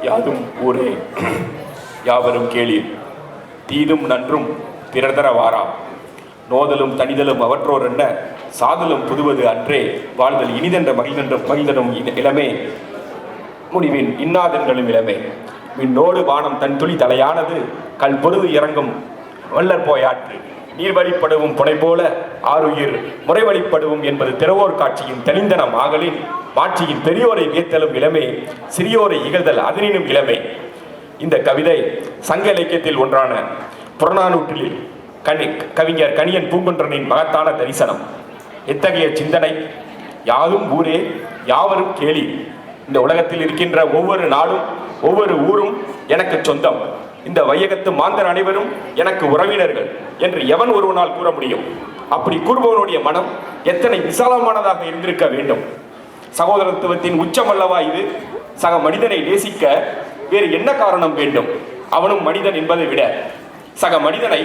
யாதும் ஊரே யாவரும் கேளீர். தீதும் நன்றும் பிறர்தர வாரா, நோதலும் தனிதலும் அவற்றோர் என்ன, சாதலும் புதுவது அன்றே வாழ்தல் இனிதென்ற மகிழ்ந்தனும் இளமே, முடிவின் இன்னாதென்களும் இளமே. மின்னோடு வானம் தன் துளி தலையானது, கல் பொருது இறங்கும் வல்லற் போயாற்று, நீர்வழிப்படுவும் புனை போல ஆறுயிர் முறைவழிப்படுவும் என்பது திறவோர் காட்சியும் தெளிந்தனம் ஆகலின், மாட்சியின் பெரியோரை வியத்தலும் இளமே, சிறியோரை இகழ்தல் அதனினும் இளமே. இந்த கவிதை சங்க இலக்கியத்தில் ஒன்றான புறநானூற்றில் கவிஞர் கணியன் பூங்குன்றனின் மகத்தான தரிசனம். இத்தகைய சிந்தனை யாதும் ஊரே யாவரும் கேளி. இந்த உலகத்தில் இருக்கின்ற ஒவ்வொரு நாடும் ஒவ்வொரு ஊரும் எனக்கு சொந்தம், இந்த வையகத்து மாந்தர் அனைவரும் எனக்கு உறவினர்கள் என்று எவன் ஒருவனால் கூற முடியும்? அப்படி கூறுபவனுடைய மனம் எத்தனை விசாலமானதாக இருந்திருக்க வேண்டும்? சகோதரத்துவத்தின் உச்சம் அல்லவா இது? சக மனிதனை நேசிக்க வேறு என்ன காரணம் வேண்டும்? அவனும் மனிதன் என்பதை விட சக மனிதனை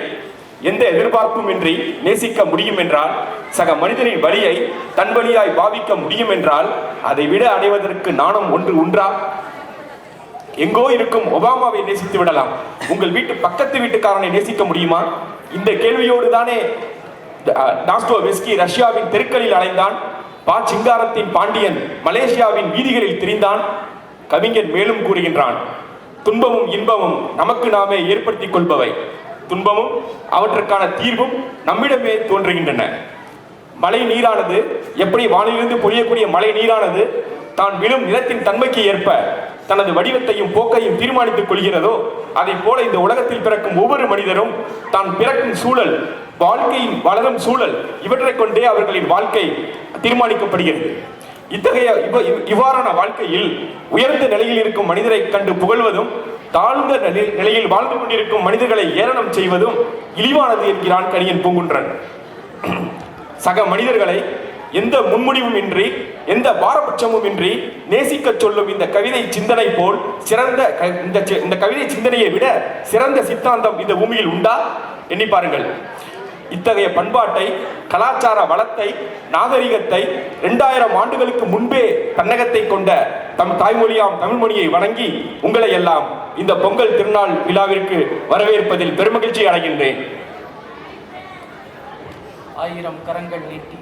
எந்த எதிர்பார்ப்பும் இன்றி நேசிக்க முடியும் என்றால், சக மனிதனின் வழியை தன் வழியாய் பாவிக்க முடியும் என்றால், அதை விட அடைவதற்கு நாணம் ஒன்று உண்டா? எங்கோ இருக்கும் ஒபாமாவை நேசித்து விடலாம், உங்கள் வீட்டு பக்கத்து வீட்டுக்காரனை நேசிக்க முடியுமா? இந்த கேள்வியோடு தானே டாஸ்டோவெஸ்கி ரஷ்யாவின் தெருக்களில் அலைந்தான். பா சிங்காரத்தின் பாண்டியன் மலேசியாவின் வீதிகளில் திரிந்தான். கவிஞன் மேலும் கூறுகின்றான், துன்பமும் இன்பமும் நமக்கு நாமே ஏற்படுத்திக் கொள்பவை, துன்பமும் அவற்றுக்கான தீர்வும் நம்மிடமே தோன்றுகின்றன. மழை நீரானது எப்படி வானிலிருந்து பொழியக்கூடிய மழை நீரானது தான் விழும் நிலத்தின் தன்மைக்கு ஏற்ப தனது வடிவத்தையும் போக்கையும் தீர்மானித்துக் கொள்கிறதோ, அதை போல இந்த உலகத்தில் பிறக்கும் ஒவ்வொரு மனிதரும் தான் பிறக்கும் சூழல், வாழ்க்கையின் வளரும் சூழல், இவற்றை கொண்டே அவர்களின் வாழ்க்கை தீர்மானிக்கப்படுகிறது. இத்தகைய இவ்வாறான வாழ்க்கையில் உயர்ந்த நிலையில் இருக்கும் மனிதரை கண்டு புகழ்வதும், தாழ்ந்த நிலையில் வாழ்ந்து கொண்டிருக்கும் மனிதர்களை ஏளனம் செய்வதும் இழிவானது என்கிறான் கணியன் பூங்குன்றன். சக மனிதர்களை எந்த முன்முடிவும் இன்றி எந்த பாரபட்சமும் இன்றி நேசிக்க சொல்லும் இந்த கவிதை சிந்தனை போல் சிறந்த இந்த கவிதை சிந்தனையை விட சிறந்த சித்தாந்தம் இந்த பூமியில் உண்டா? எண்ணி பாருங்கள். இத்தகைய பண்பாட்டை, கலாச்சார வளத்தை, நாகரிகத்தை 2000 ஆண்டுகளுக்கு முன்பே தன்னகத்தை கொண்ட தம் தாய்மொழியாம் தமிழ்மொழியை வணங்கி உங்களை எல்லாம் இந்த பொங்கல் திருநாள் விழாவிற்கு வரவேற்பதில் பெருமகிழ்ச்சி அடைகின்றேன். ஆயிரம் கரங்கள் நீட்டி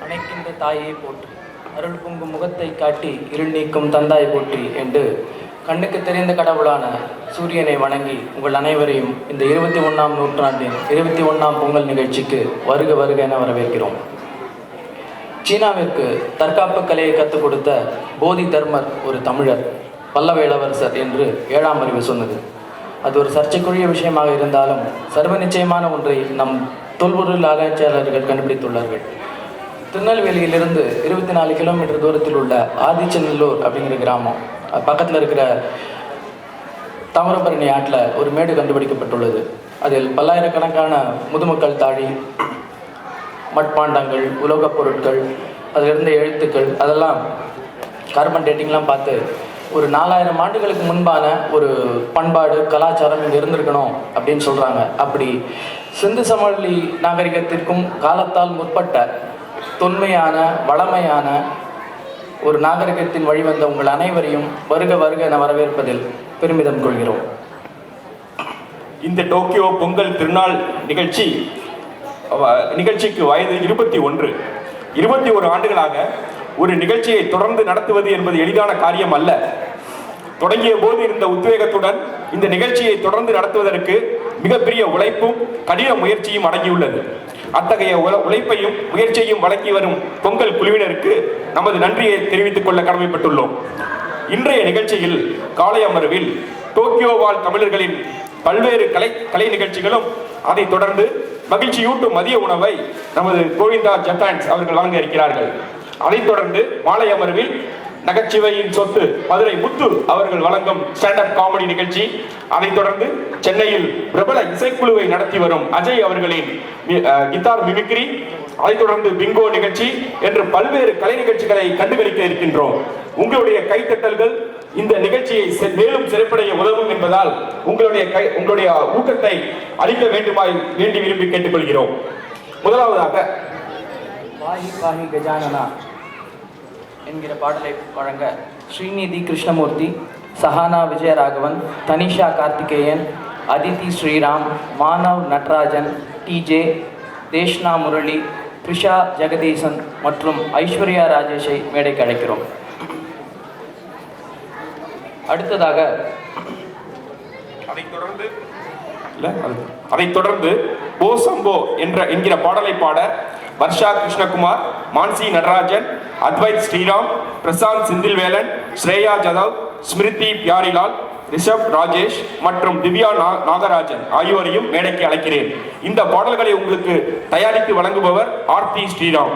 அணைக்கின்ற தாயை போற்றி, அருள் பொங்கும் முகத்தை காட்டி இருள் நீக்கும் தந்தாய் போற்றி என்று கண்ணுக்கு தெரிந்த கடவுளான சூரியனை வணங்கி உங்கள் அனைவரையும் இந்த 21ஆம் நூற்றாண்டின் 21ஆம் பொங்கல் நிகழ்ச்சிக்கு வருக வருக என வரவேற்கிறோம். சீனாவிற்கு தற்காப்பு கலையை கற்றுக் கொடுத்த போதி தர்மர் ஒரு தமிழர், பல்லவ இளவரசர் என்று 7ஆம் அறிவு சொன்னது. அது ஒரு சர்ச்சைக்குரிய விஷயமாக இருந்தாலும் சர்வ நிச்சயமான ஒன்றை நம் தொல்பொருள் ஆராய்ச்சியாளர்கள் கண்டுபிடித்துள்ளார்கள். திருநெல்வேலியிலிருந்து 24 கிலோமீட்டர் தூரத்தில் உள்ள ஆதிச்சநல்லூர் அப்படிங்கிற கிராமம், பக்கத்தில் இருக்கிற தாமிரபரணி ஆற்றில் ஒரு மேடு கண்டுபிடிக்கப்பட்டுள்ளது. அதில் பல்லாயிரக்கணக்கான முதுமக்கள் தாழி, மட்பாண்டங்கள், உலோகப் பொருட்கள், அதில் இருந்த எழுத்துக்கள், அதெல்லாம் கார்பன் டேட்டிங்லாம் பார்த்து ஒரு 4000 ஆண்டுகளுக்கு முன்பான ஒரு பண்பாடு, கலாச்சாரம் இங்கே இருந்திருக்கணும் அப்படின்னு சொல்கிறாங்க. அப்படி சிந்து சமவெளி நாகரிகத்திற்கும் காலத்தால் முற்பட்ட தொன்மையான வளமையான ஒரு நாகரிகத்தின் வழிவந்த உங்கள் அனைவரையும் வருக வருக என வரவேற்பதில் பெருமிதம் கொள்கிறோம். இந்த டோக்கியோ பொங்கல் திருநாள் நிகழ்ச்சிக்கு வயது 21. 21 ஆண்டுகளாக ஒரு நிகழ்ச்சியை தொடர்ந்து நடத்துவது என்பது எளிதான காரியம் அல்ல. தொடங்கிய போது இருந்த உத்வேகத்துடன் இந்த நிகழ்ச்சியை தொடர்ந்து நடத்துவதற்கு மிகப்பெரிய உழைப்பும் கடின முயற்சியும் அடங்கியுள்ளது. அத்தகைய உழைப்பையும் முயற்சியையும் வழங்கி வரும் பொங்கல் குழுவினருக்கு நமது நன்றியை தெரிவித்துக் கொள்ள கடமைப்பட்டுள்ளோம். இன்றைய நிகழ்ச்சியில் காலை அமர்வில் டோக்கியோ வாழ் தமிழர்களின் பல்வேறு கலை நிகழ்ச்சிகளும், அதைத் தொடர்ந்து மகிழ்ச்சியூட்டும் மதிய உணவை நமது கோவிந்தா ஜப்பான்ஸ் அவர்கள் வழங்க இருக்கிறார்கள். அதைத் தொடர்ந்து மாலை அமர்வில் நகைச்சுவையின் சொத்து மதுரை முத்து அவர்கள் வழங்கும் ஸ்டாண்டப் காமெடி நிகழ்ச்சி, அதைத் தொடர்ந்து சென்னையில் பிரபல இசைக்குழுவை நடத்தி வரும் அஜய் அவர்களின் கிட்டார் மிமிக்ரி, அதைத் தொடர்ந்து பிங்கோ நிகழ்ச்சி என்று பல்வேறு கலை நிகழ்ச்சிகளை கண்டுகளிக்க இருக்கின்றோம். உங்களுடைய கைத்தட்டல்கள் இந்த நிகழ்ச்சியை மேலும் சிறப்படைய உதவும் என்பதால் உங்களுடைய ஊக்கத்தை அளிக்க வேண்டி விரும்பி கேட்டுக்கொள்கிறோம். முதலாவதாக வாஹி வாஹி கஜானனா என்கிற பாடலை வழங்க ஸ்ரீநிதி கிருஷ்ணமூர்த்தி, சஹானா விஜயராகவன், தனிஷா கார்த்திகேயன், அதிதி ஸ்ரீராம், மானவ் நட்ராஜன், டிஜே, தேஷ்னா முரளி, த்ரிஷா ஜெகதீசன் மற்றும் ஐஸ்வர்யா ராஜேஷை மேடைக்கு அழைக்கிறோம். அடுத்ததாக அதைத் தொடர்ந்து ஓ சம்போ என்கிற பாடலை பாட வர்ஷா கிருஷ்ணகுமார், மான்சி நடராஜன், அத்வைத் ஸ்ரீராம், பிரசாந்த் சிந்தில்வேலன், ஸ்ரேயா ஜதவ், ஸ்மிருதி பியாரிலால், ரிஷப் ராஜேஷ் மற்றும் திவ்யா நாகராஜன் ஆகியோரையும் மேடைக்கு அழைக்கிறேன். இந்த பாடல்களை உங்களுக்கு தயாரித்து வழங்குபவர் ஆர்த்தி ஸ்ரீராம்.